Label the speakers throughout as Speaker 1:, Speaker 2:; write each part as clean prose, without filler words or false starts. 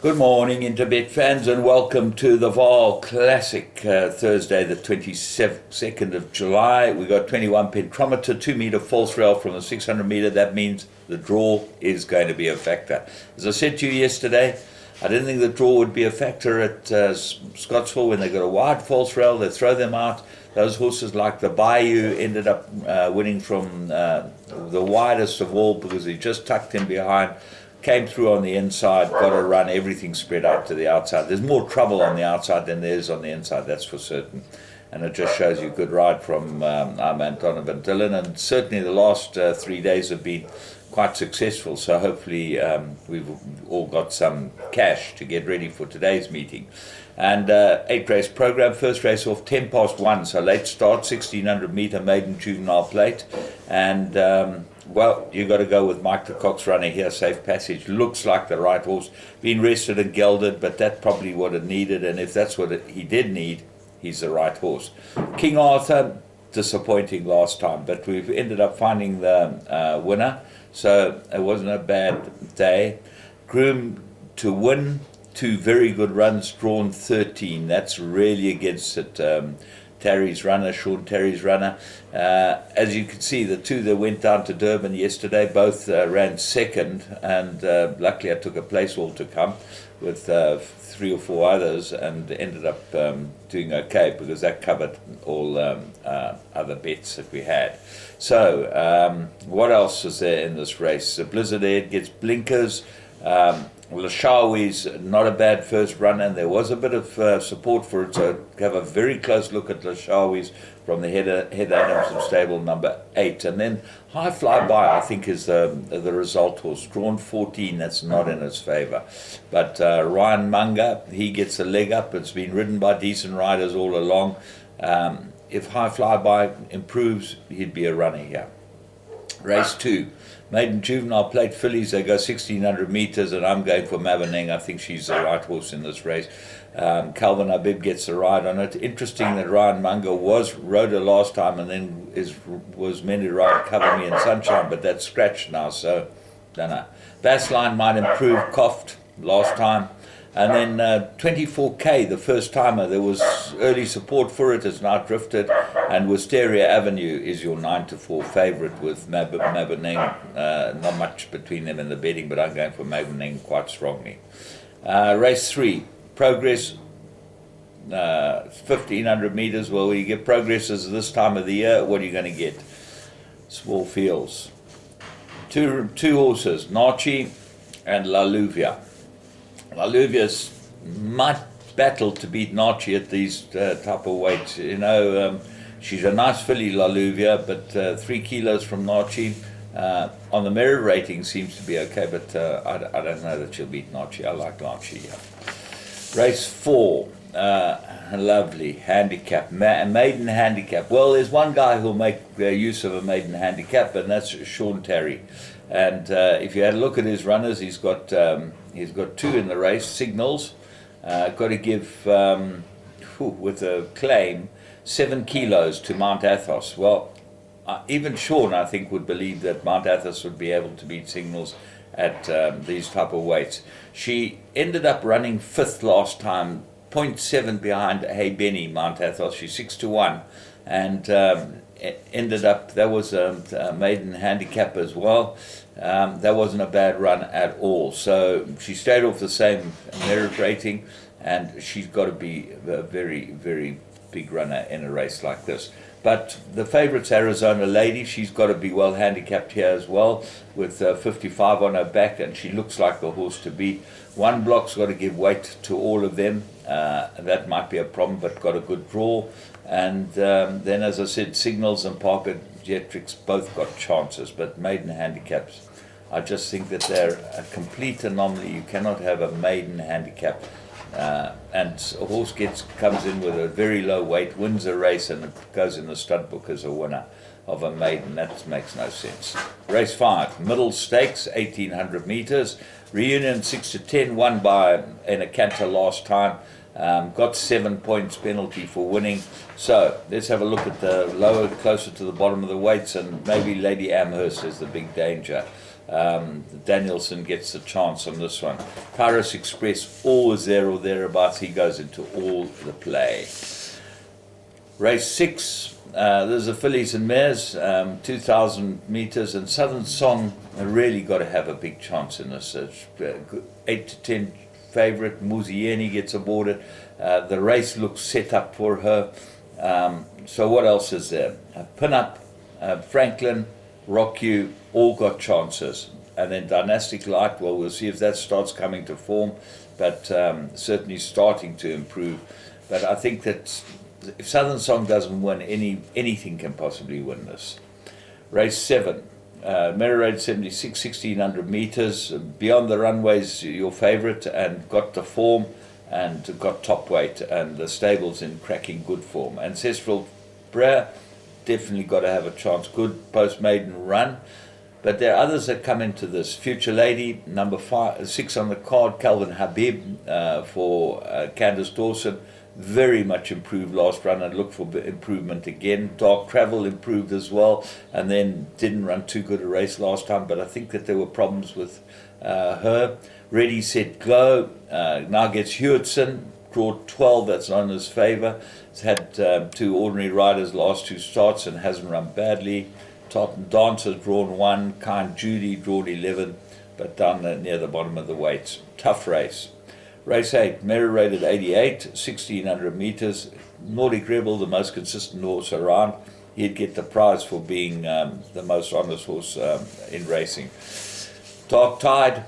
Speaker 1: Good morning, Interbet fans, and welcome to the Vaal Classic, Thursday, the 22nd of July. We got 21 pentrometer, 2 meter false rail from the 600 meter. That means the draw is going to be a factor. As I said to you yesterday, I didn't think the draw would be a factor at Scottsville when they got a wide false rail. They throw them out. Those horses like the Bayou ended up winning from the widest of all because he just tucked in behind. Came through on the inside, got a run, everything spread out to the outside. There's more trouble on the outside than there is on the inside, that's for certain. And it just shows you a good ride from Armand Donovan Dillon. And certainly the last 3 days have been quite successful. So hopefully we've all got some cash to get ready for today's meeting. And 8-race program, first race off 10 past 1. So late start, 1600 meter maiden juvenile plate. And well, you got to go with Mike the Cox runner here, Safe Passage. Looks like the right horse. Been rested and gelded, but that's probably what it needed. And if that's what he did need, he's the right horse. King Arthur, disappointing last time, but we've ended up finding the winner. So it wasn't a bad day. Groom to win, 2 very good runs, drawn 13. That's really against it. Terry's runner, Sean Terry's runner. As you can see, the 2 that went down to Durban yesterday both ran second, and luckily I took a place all to come with 3 or 4 others and ended up doing okay because that covered all other bets that we had. So what else is there in this race? Blizzard Air gets blinkers. Lashawi's not a bad first run, and there was a bit of support for it, so have a very close look at Lashawi's from the Head Adamson stable, number 8. And then High Fly By, I think, is the result horse. Drawn 14, that's not in its favour. But Ryan Munger, he gets a leg up. It's been ridden by decent riders all along. If High Fly By improves, he'd be a runner here. Race 2. Maiden Juvenile Plate fillies, they go 1600 metres, and I'm going for Maboneng. I think she's the right horse in this race. Calvin Abib gets the ride on it. Interesting that Ryan Munger rode her last time and then was meant to ride Cover Me in Sunshine, but that's scratched now, so don't know. Bassline might improve, coughed last time. And then 24K, the first timer, there was early support for it, it's now drifted. And Wisteria Avenue is your 9-4 favourite with Maboneng. Not much between them in the betting, but I'm going for Maboneng quite strongly. Race 3, Progress, 1500 metres. Well, when you get progresses this time of the year, what are you going to get? Small fields. Two horses, Nachi and La Luvia. La Luvia's might battle to beat Nachi at these type of weights. You know, she's a nice filly, La Luvia, but 3 kilos from Nachi on the merit rating seems to be okay, but I don't know that she'll beat Nachi. I like Nachi, yeah. Race 4, a lovely handicap, maiden handicap. Well, there's one guy who'll make use of a maiden handicap, and that's Sean Terry. And if you had a look at his runners, he's got 2 in the race. Signals, got to give, with a claim, 7 kilos to Mount Athos. Well, even Sean, I think, would believe that Mount Athos would be able to beat Signals at these type of weights. She ended up running 5th last time, 0.7 behind Hey Benny, Mount Athos. She's 6-1, and ended up, that was a maiden handicap as well. That wasn't a bad run at all. So she stayed off the same merit rating, and she's got to be a very, very big runner in a race like this. But the favourite's Arizona Lady. She's got to be well handicapped here as well, with 55 on her back, and she looks like the horse to beat. One block's got to give weight to all of them. That might be a problem, but got a good draw. And then, as I said, Signals and Parker Jetrix both got chances, but maiden handicaps, I just think that they're a complete anomaly. You cannot have a maiden handicap. And a horse comes in with a very low weight, wins a race, and it goes in the stud book as a winner of a maiden. That makes no sense. Race 5, middle stakes, 1800 metres. Reunion 6-10, won by in a canter last time. Got 7 points penalty for winning. So let's have a look at the lower, closer to the bottom of the weights, and maybe Lady Amherst is the big danger. Danielson gets the chance on this one. Kairos Express, always there or thereabouts. He goes into all the play. Race 6, there's the fillies and mares, 2,000 meters, and Southern Song really got to have a big chance in this. 8 to 10 favorite. Muzieni gets aboarded. The race looks set up for her. So what else is there? Pin Up, Franklin, Rock You, all got chances. And then Dynastic Light, well, we'll see if that starts coming to form, but certainly starting to improve. But I think that if Southern Song doesn't win, anything can possibly win this. Race 7, Merry Road 76, 1,600 meters. Beyond the Runways, your favourite, and got the form and got top weight, and the stable's in cracking good form. Ancestral Prayer, definitely got to have a chance. Good post-maiden run. But there are others that come into this. Future Lady, number 6 on the card, Calvin Habib for Candace Dawson. Very much improved last run and look for improvement again. Dark Travel improved as well, and then didn't run too good a race last time, but I think that there were problems with her. Ready, Set, Go now gets Hewitson, draw 12, that's on his favour. It's had 2 ordinary riders last 2 starts and hasn't run badly. Tartan Dancer drawn 1, Kind Judy drawn 11, but down near the bottom of the weights. Tough race. Race 8, Merry rated 88, 1,600 meters. Nordic Rebel, the most consistent horse around. He'd get the prize for being the most honest horse in racing. Dark Tide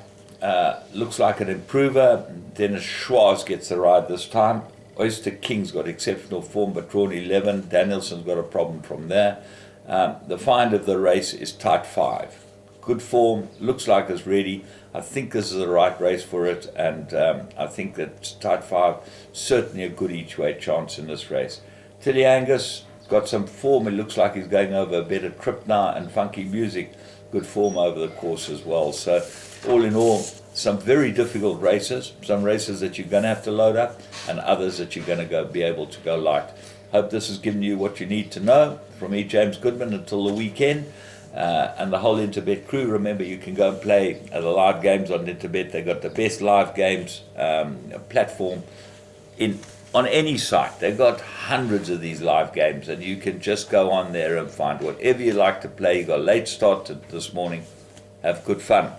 Speaker 1: looks like an improver. Dennis Schwarz gets the ride this time. Oyster King's got exceptional form, but drawn 11. Danielson's got a problem from there. The find of the race is Tight 5. Good form, looks like it's ready. I think this is the right race for it, and I think that Tight 5 certainly a good each-way chance in this race. Tilly Angus got some form. It looks like he's going over a better trip now, and Funky Music, good form over the course as well. So all in all, some very difficult races, some races that you're going to have to load up, and others that you're going to be able to go light. Hope this has given you what you need to know. From me, James Goodman, until the weekend. And the whole Interbet crew, remember you can go and play the live games on Interbet. They've got the best live games platform on any site. They've got hundreds of these live games, and you can just go on there and find whatever you like to play. You got a late start this morning. Have good fun.